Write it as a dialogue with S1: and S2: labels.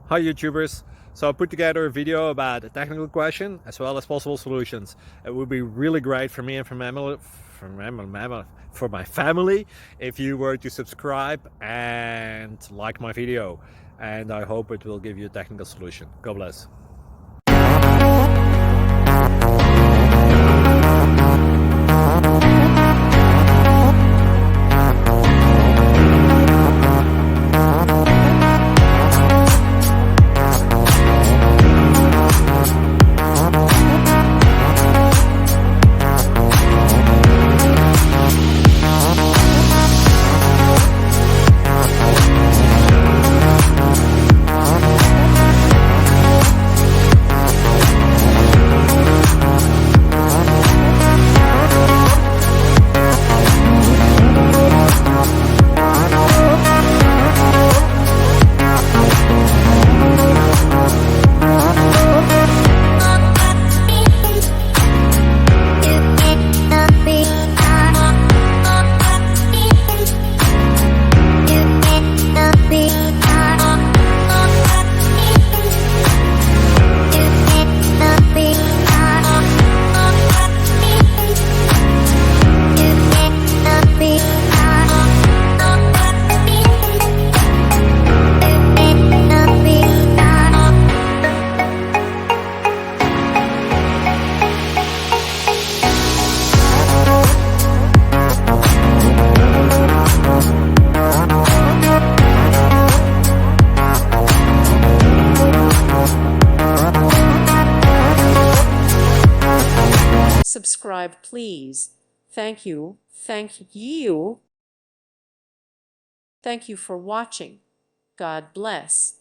S1: Hi YouTubers! So I put together a video about a technical question as well as possible solutions. It would be really great for me and for my family if you were to subscribe and like my video, and I hope it will give you a technical solution. God bless.
S2: Subscribe, please. Thank you. Thank you. Thank you for watching. God bless.